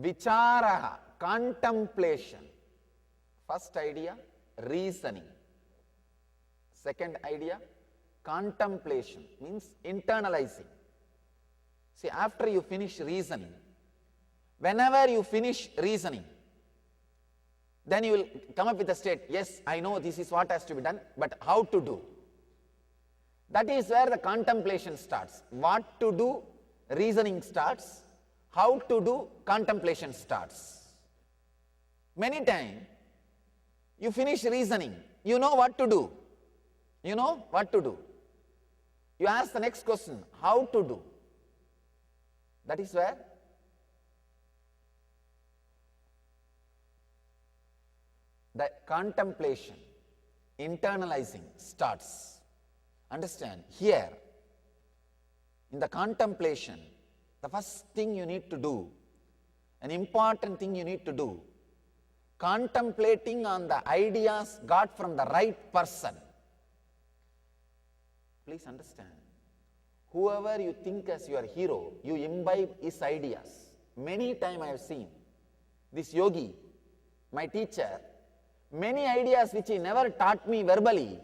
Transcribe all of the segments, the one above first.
Vicharaha, contemplation. First idea, reasoning. Second idea, contemplation, means internalizing. See, after you finish reasoning, whenever you finish reasoning, then you will come up with a state, yes, I know this is what has to be done, but how to do? That is where the contemplation starts. What to do, reasoning starts. How to do, contemplation starts. Many times, you finish reasoning, you know what to do. You know what to do. You ask the next question, how to do? That is where the contemplation, internalizing starts. Understand, here, in the contemplation, the first thing you need to do, an important thing you need to do, contemplating on the ideas got from the right person. Please understand, whoever you think as your hero, you imbibe his ideas. Many times I have seen this yogi, my teacher, many ideas which he never taught me verbally,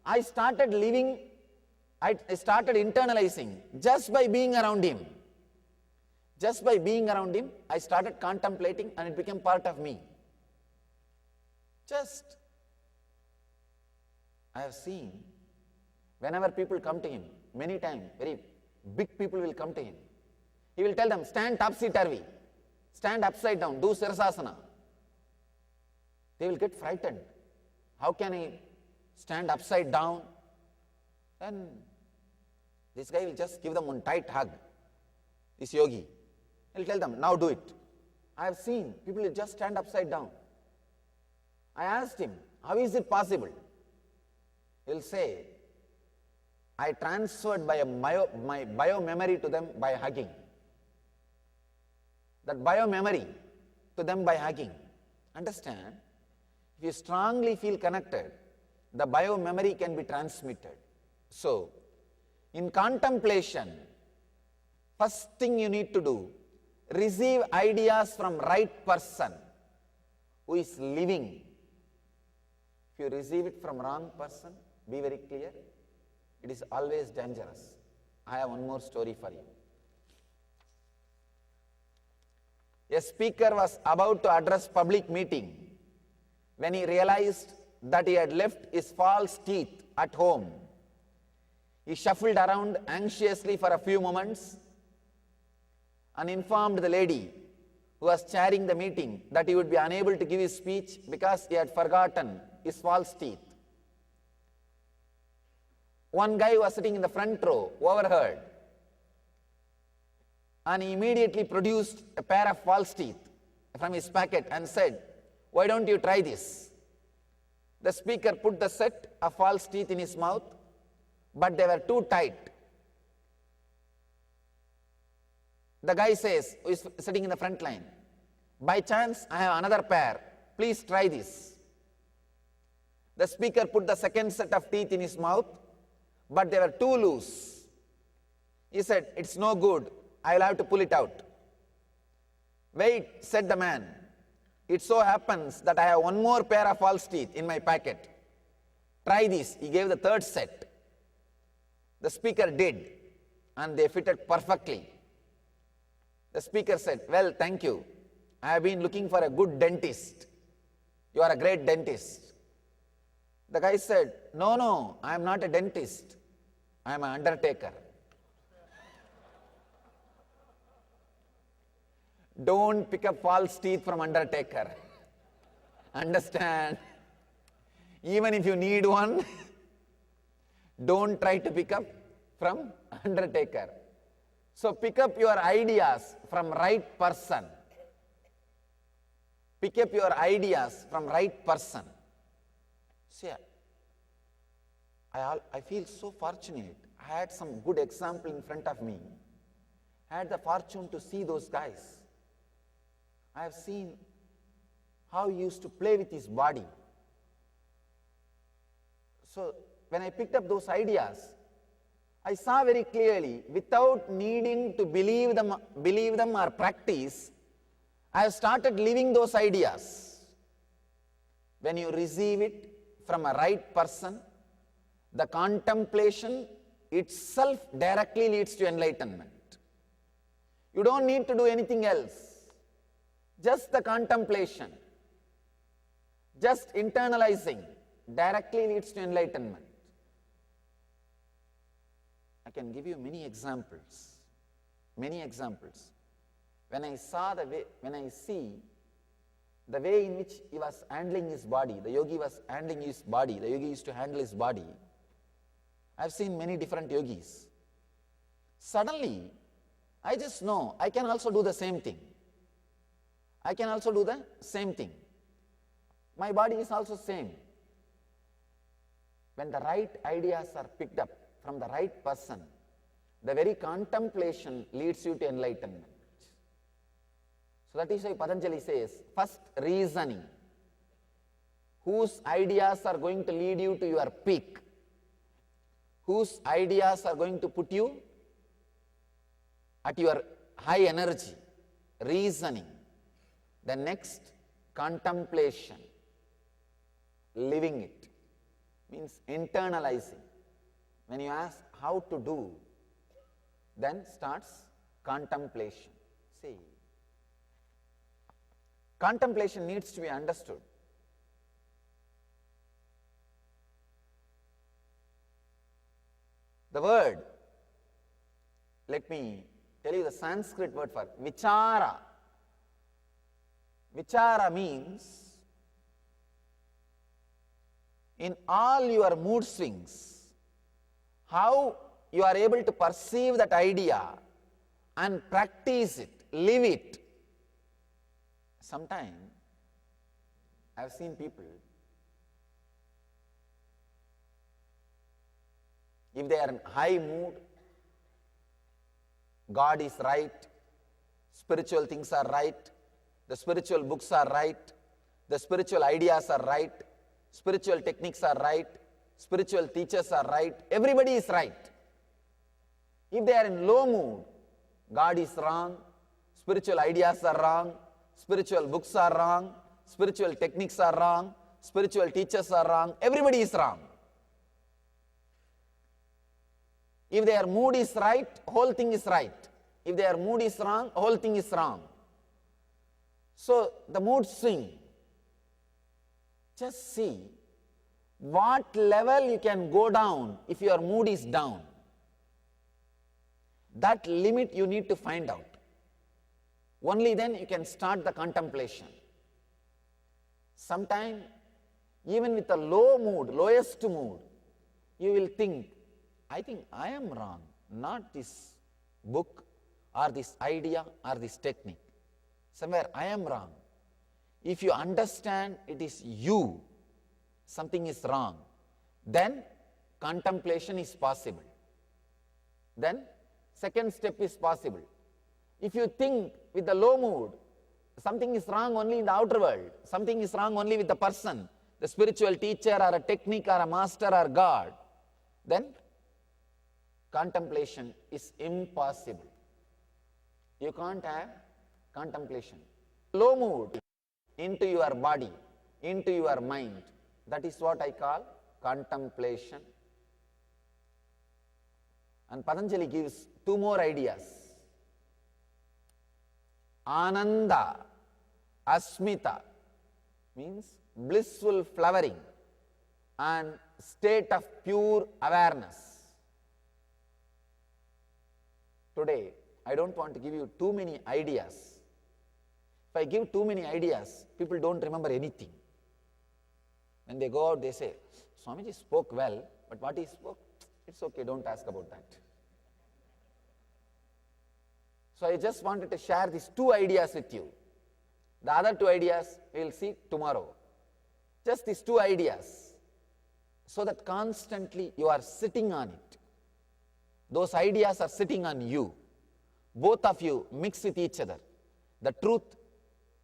I started living, I started internalizing just by being around him. Just by being around him, I started contemplating and it became part of me. Just, I have seen, whenever people come to him, many times, very big people will come to him. He will tell them, stand topsy-turvy, stand upside down, do Sirsasana. They will get frightened. How can I stand upside down? Then this guy will just give them one tight hug, this yogi. He'll tell them, now do it. I have seen people will just stand upside down. I asked him, how is it possible? He'll say, I transferred my bio-memory to them by hugging. That bio-memory to them by hugging. Understand? If you strongly feel connected, the bio-memory can be transmitted. So, in contemplation, first thing you need to do, receive ideas from right person who is living. If you receive it from wrong person, be very clear, it is always dangerous. I have one more story for you. A speaker was about to address public meeting when he realized that he had left his false teeth at home. He shuffled around anxiously for a few moments and informed the lady who was chairing the meeting that he would be unable to give his speech because he had forgotten his false teeth. One guy who was sitting in the front row overheard and he immediately produced a pair of false teeth from his pocket and said, why don't you try this? The speaker put the set of false teeth in his mouth, but they were too tight. The guy says, who is sitting in the front line, by chance I have another pair, please try this. The speaker put the second set of teeth in his mouth, but they were too loose. He said, it's no good, I will have to pull it out. Wait, said the man, it so happens that I have one more pair of false teeth in my pocket. Try this. He gave the third set. The speaker did, and they fitted perfectly. The speaker said, well, thank you. I have been looking for a good dentist. You are a great dentist. The guy said, no, I am not a dentist. I am an undertaker. Don't pick up false teeth from undertaker. Understand? Even if you need one, don't try to pick up from undertaker. So pick up your ideas from right person. Pick up your ideas from right person. See, I feel so fortunate. I had some good example in front of me. I had the fortune to see those guys. I have seen how he used to play with his body. So when I picked up those ideas, I saw very clearly, without needing to believe them or practice, I have started living those ideas. When you receive it from a right person, the contemplation itself directly leads to enlightenment. You don't need to do anything else. Just the contemplation, just internalizing directly leads to enlightenment. I can give you many examples. Many examples. When I see the way in which he was handling his body, the yogi was handling his body, the yogi used to handle his body. I've seen many different yogis. Suddenly, I just know I can also do the same thing. I can also do the same thing. My body is also same. When the right ideas are picked up from the right person, the very contemplation leads you to enlightenment. So that is why Patanjali says, first reasoning. Whose ideas are going to lead you to your peak? Whose ideas are going to put you at your high energy? Reasoning. The next, contemplation. Living it. Means internalizing. When you ask how to do, then starts contemplation. See, contemplation needs to be understood. The word, let me tell you the Sanskrit word for vichara. Vichara means in all your mood swings, how you are able to perceive that idea and practice it, live it. Sometimes I have seen people, if they are in high mood, God is right, spiritual things are right, the spiritual books are right, the spiritual ideas are right, spiritual techniques are right, spiritual teachers are right, everybody is right. If they are in low mood, God is wrong, spiritual ideas are wrong, spiritual books are wrong, spiritual techniques are wrong, spiritual teachers are wrong, everybody is wrong. If their mood is right, whole thing is right. If their mood is wrong, whole thing is wrong. So the mood swing, just see what level you can go down if your mood is down. That limit you need to find out. Only then you can start the contemplation. Sometimes, even with a low mood, lowest mood, you will think, I think I am wrong, not this book or this idea or this technique. Somewhere I am wrong. If you understand it is you, something is wrong, then contemplation is possible. Then second step is possible. If you think with the low mood, something is wrong only in the outer world, something is wrong only with the person, the spiritual teacher or a technique or a master or God, then contemplation is impossible. You can't have contemplation. Low mood into your body, into your mind, that is what I call contemplation. And Patanjali gives two more ideas. Ananda, Asmita means blissful flowering and state of pure awareness. Today, I don't want to give you too many ideas. If I give too many ideas, people don't remember anything. When they go out, they say, Swamiji spoke well, but what he spoke, it's okay, don't ask about that. So I just wanted to share these two ideas with you. The other two ideas we will see tomorrow. Just these two ideas, so that constantly you are sitting on it. Those ideas are sitting on you. Both of you mix with each other. The truth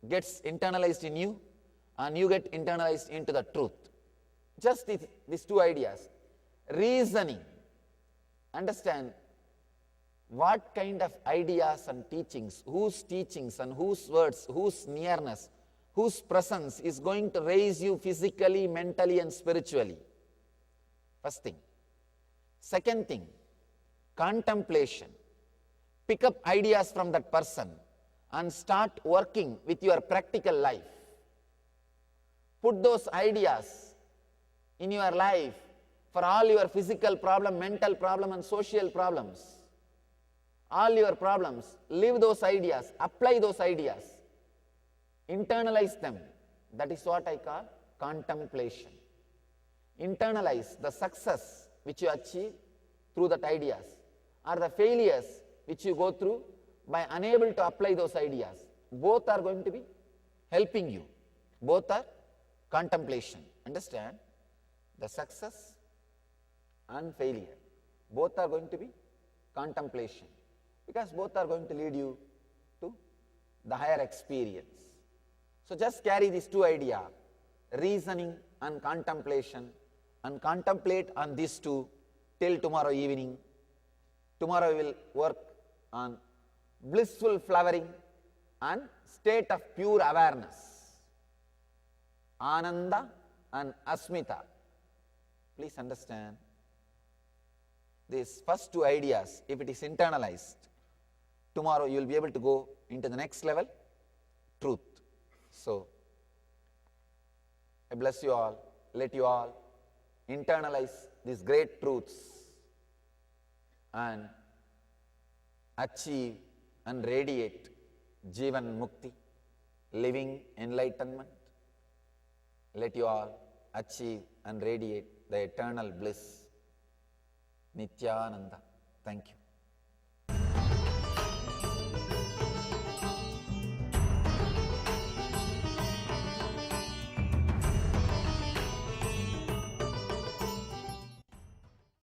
gets internalized in you and you get internalized into the truth. Just these two ideas. Reasoning. Understand, what kind of ideas and teachings and whose words, whose nearness, whose presence is going to raise you physically, mentally and spiritually. First thing. Second thing, contemplation. Pick up ideas from that person and start working with your practical life. Put those ideas in your life for all your physical problem, mental problem and social problems. All your problems, live those ideas, apply those ideas, internalize them. That is what I call contemplation. Internalize the success which you achieve through that ideas or the failures which you go through by unable to apply those ideas. Both are going to be helping you. Both are contemplation. Understand? The success and failure. Both are going to be contemplation. Because both are going to lead you to the higher experience. So just carry these two ideas, reasoning and contemplate on these two till tomorrow evening. Tomorrow we will work on blissful flowering and state of pure awareness. Ananda and Asmita. Please understand, these first two ideas, if it is internalized, tomorrow you will be able to go into the next level, truth. So, I bless you all, let you all internalize these great truths and achieve and radiate Jivan Mukti, living enlightenment. Let you all achieve and radiate the eternal bliss, Nityananda. Thank you.